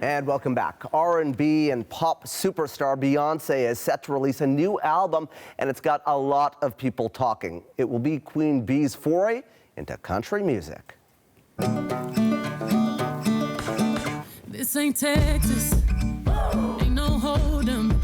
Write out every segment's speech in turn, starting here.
And welcome back. R&B and pop superstar Beyoncé is set to release a new album, and it's got a lot of people talking. It will be Queen Bee's foray into country music. This ain't Texas, ain't no hold'em.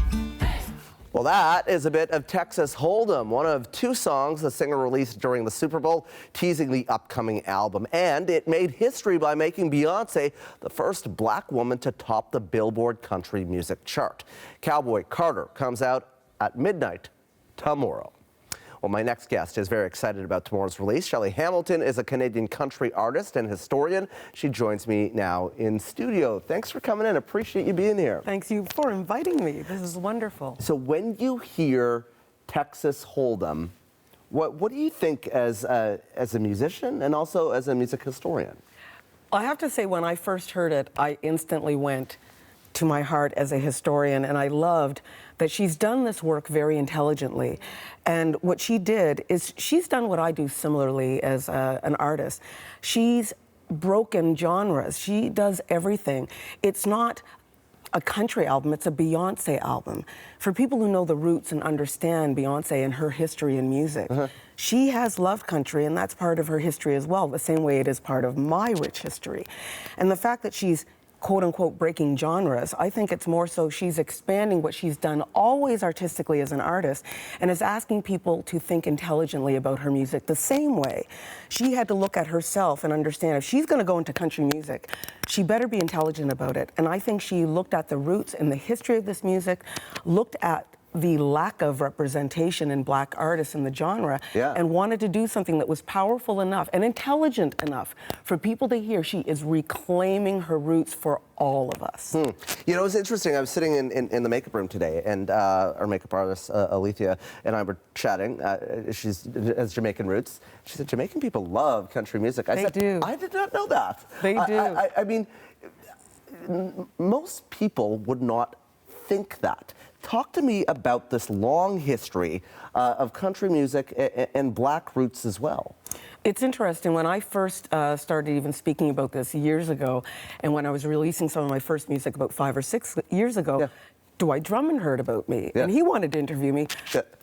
Well, that is a bit of Texas Hold'em, one of two songs the singer released during the Super Bowl, teasing the upcoming album. And it made history by making Beyoncé the first black woman to top the Billboard country music chart. Cowboy Carter comes out at midnight tomorrow. Well, my next guest is very excited about tomorrow's release. Shelley Hamilton is a Canadian country artist and historian. She joins me now in studio. Thanks for coming in. Appreciate you being here. Thanks you for inviting me. This is wonderful. So when you hear Texas Hold'em, what do you think as a musician and also as a music historian? I have to say, when I first heard it, I instantly went to my heart as a historian, and I loved that she's done this work very intelligently. And what she did is she's done what I do similarly as an artist. She's broken genres. She does everything. It's not a country album, it's a Beyoncé album. For people who know the roots and understand Beyoncé and her history in music, she has loved country, and that's part of her history as well, the same way it is part of my rich history. And the fact that she's quote-unquote breaking genres, I think it's more so she's expanding what she's done always artistically as an artist, and is asking people to think intelligently about her music the same way she had to look at herself and understand if she's going to go into country music, she better be intelligent about it. And I think she looked at the roots and the history of this music, looked at the lack of representation in black artists in the genre, and wanted to do something that was powerful enough and intelligent enough for people to hear she is reclaiming her roots for all of us. You know, it's interesting. I was sitting in the makeup room today, and our makeup artist, Alethea, and I were chatting. She has Jamaican roots. She said, Jamaican people love country music. I said, do. I did not know that. They do. I mean, most people would not think that. Talk to me about this long history of country music and black roots as well. It's interesting. When I first started even speaking about this years ago, and when I was releasing some of my first music about 5 or 6 years ago, Dwight Drummond heard about me, and he wanted to interview me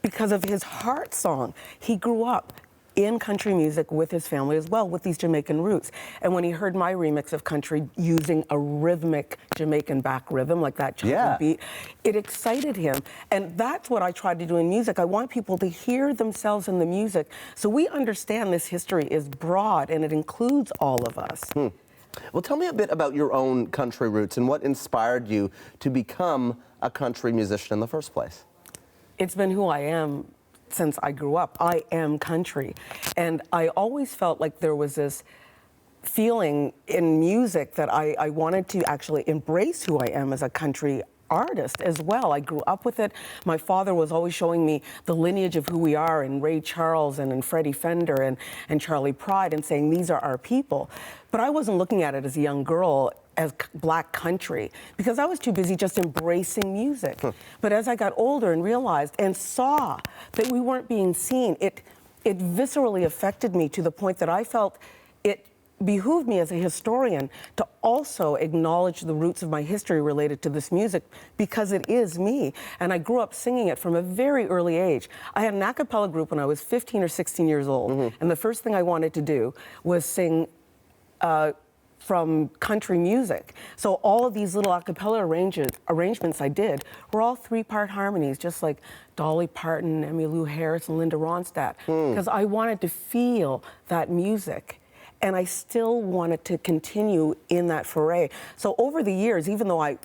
because of his heart song. He grew up in country music with his family as well, with these Jamaican roots. And when he heard my remix of country using a rhythmic Jamaican back rhythm, like that choppy beat, it excited him. And that's what I tried to do in music. I want people to hear themselves in the music, so we understand this history is broad and it includes all of us. Well, tell me a bit about your own country roots and what inspired you to become a country musician in the first place. It's been who I am since I grew up. I am country. And I always felt like there was this feeling in music that I wanted to actually embrace who I am as a country artist as well. I grew up with it. My father was always showing me the lineage of who we are in Ray Charles and in Freddie Fender and Charlie Pride, and saying these are our people. But I wasn't looking at it as a young girl as black country, because I was too busy just embracing music. But as I got older and realized and saw that we weren't being seen, it viscerally affected me to the point that I felt it behooved me as a historian to also acknowledge the roots of my history related to this music, because it is me. And I grew up singing it from a very early age. I had an a cappella group when I was 15 or 16 years old, and the first thing I wanted to do was sing from country music. So all of these little a cappella arrangements I did were all 3-part harmonies, just like Dolly Parton, Emmylou Harris, and Linda Ronstadt, because I wanted to feel that music. And I still wanted to continue in that foray. So over the years, even though I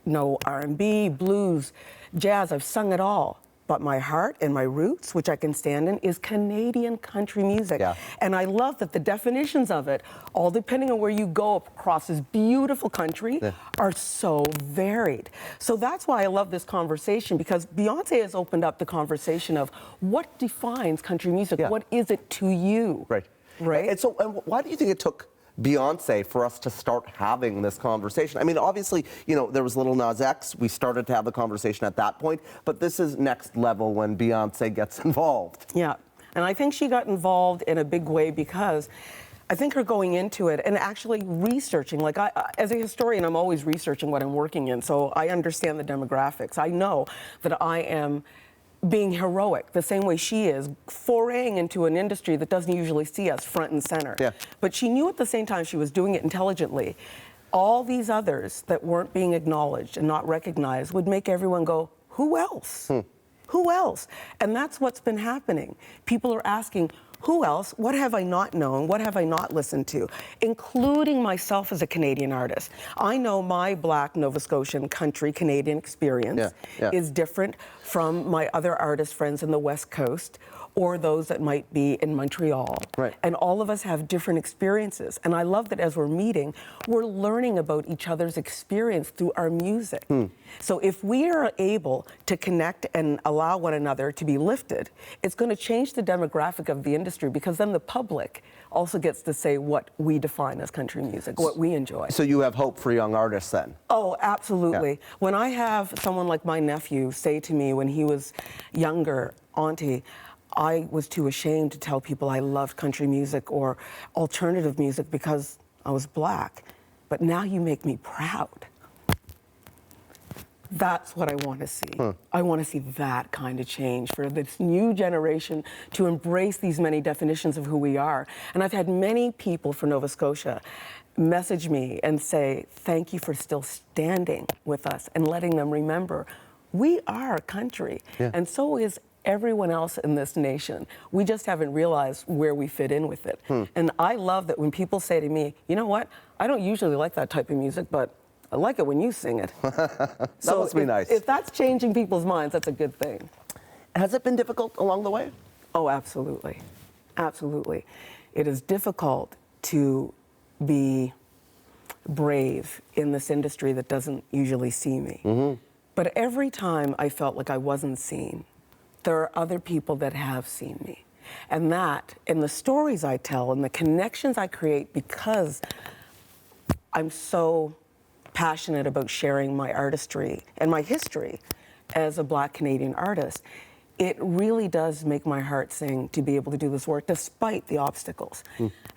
know R&B, blues, jazz, I've sung it all. But my heart and my roots, which I can stand in, is Canadian country music. And I love that the definitions of it, all depending on where you go across this beautiful country, are so varied. So that's why I love this conversation, because Beyoncé has opened up the conversation of what defines country music? What is it to you? Right? And so why do you think it took Beyoncé for us to start having this conversation? I mean, obviously, you know, there was Lil Nas X. We started to have the conversation at that point, but this is next level when Beyoncé gets involved. Yeah, and I think she got involved in a big way because I think her going into it and actually researching, like as a historian, I'm always researching what I'm working in, so I understand the demographics. I know that I am being heroic the same way she is, foraying into an industry that doesn't usually see us front and center. Yeah. But she knew at the same time she was doing it intelligently. All these others that weren't being acknowledged and not recognized would make everyone go, who else? Who else? And that's what's been happening. People are asking, who else? What have I not known? What have I not listened to? Including myself as a Canadian artist. I know my Black Nova Scotian country Canadian experience is different from my other artist friends in the West Coast or those that might be in Montreal. Right. And all of us have different experiences. And I love that as we're meeting, we're learning about each other's experience through our music. So if we are able to connect and allow one another to be lifted, it's going to change the demographic of the industry, because then the public also gets to say what we define as country music, what we enjoy. So you have hope for young artists then? Oh, absolutely. Yeah. When I have someone like my nephew say to me when he was younger, Auntie, I was too ashamed to tell people I loved country music or alternative music because I was Black. But now you make me proud. That's what I want to see. I want to see that kind of change for this new generation to embrace these many definitions of who we are. And I've had many people from Nova Scotia message me and say, thank you for still standing with us and letting them remember we are a country. Yeah. And so is everyone else in this nation. We just haven't realized where we fit in with it. And I love that when people say to me, you know what, I don't usually like that type of music, but I like it when you sing it. That must be nice. If that's changing people's minds, that's a good thing. Has it been difficult along the way? Oh, absolutely. Absolutely. It is difficult to be brave in this industry that doesn't usually see me. But every time I felt like I wasn't seen, there are other people that have seen me. And that, in the stories I tell and the connections I create, because I'm so passionate about sharing my artistry and my history as a Black Canadian artist, it really does make my heart sing to be able to do this work despite the obstacles.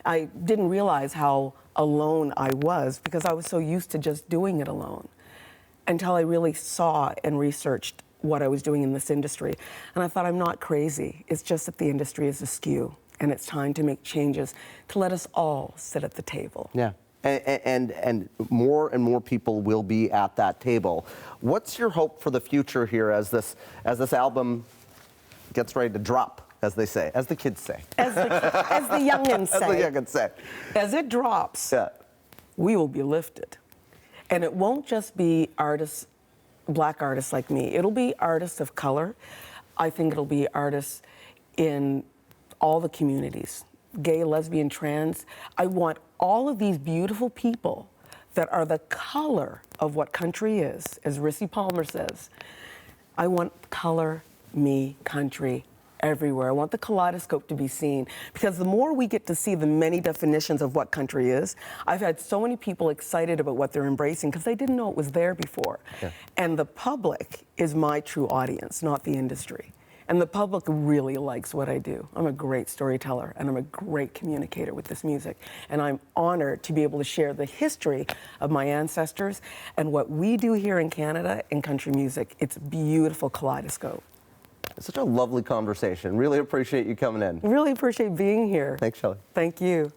I didn't realize how alone I was because I was so used to just doing it alone until I really saw and researched what I was doing in this industry. And I thought, I'm not crazy. It's just that the industry is askew, and it's time to make changes to let us all sit at the table. Yeah. And more people will be at that table. What's your hope for the future here as this album gets ready to drop, as they say, as the kids say? As the youngins say. As the youngins say. As it drops, we will be lifted. And it won't just be artists, Black artists like me. It'll be artists of color. I think it'll be artists in all the communities, gay, lesbian, trans. I want all of these beautiful people that are the color of what country is, as Rissy Palmer says. I want color, me, country, everywhere. I want the kaleidoscope to be seen, because the more we get to see the many definitions of what country is, I've had so many people excited about what they're embracing because they didn't know it was there before. And the public is my true audience, not the industry. And the public really likes what I do. I'm a great storyteller and I'm a great communicator with this music. And I'm honored to be able to share the history of my ancestors and what we do here in Canada in country music. It's a beautiful kaleidoscope. It's such a lovely conversation. Really appreciate you coming in. Really appreciate being here. Thanks, Shelley. Thank you.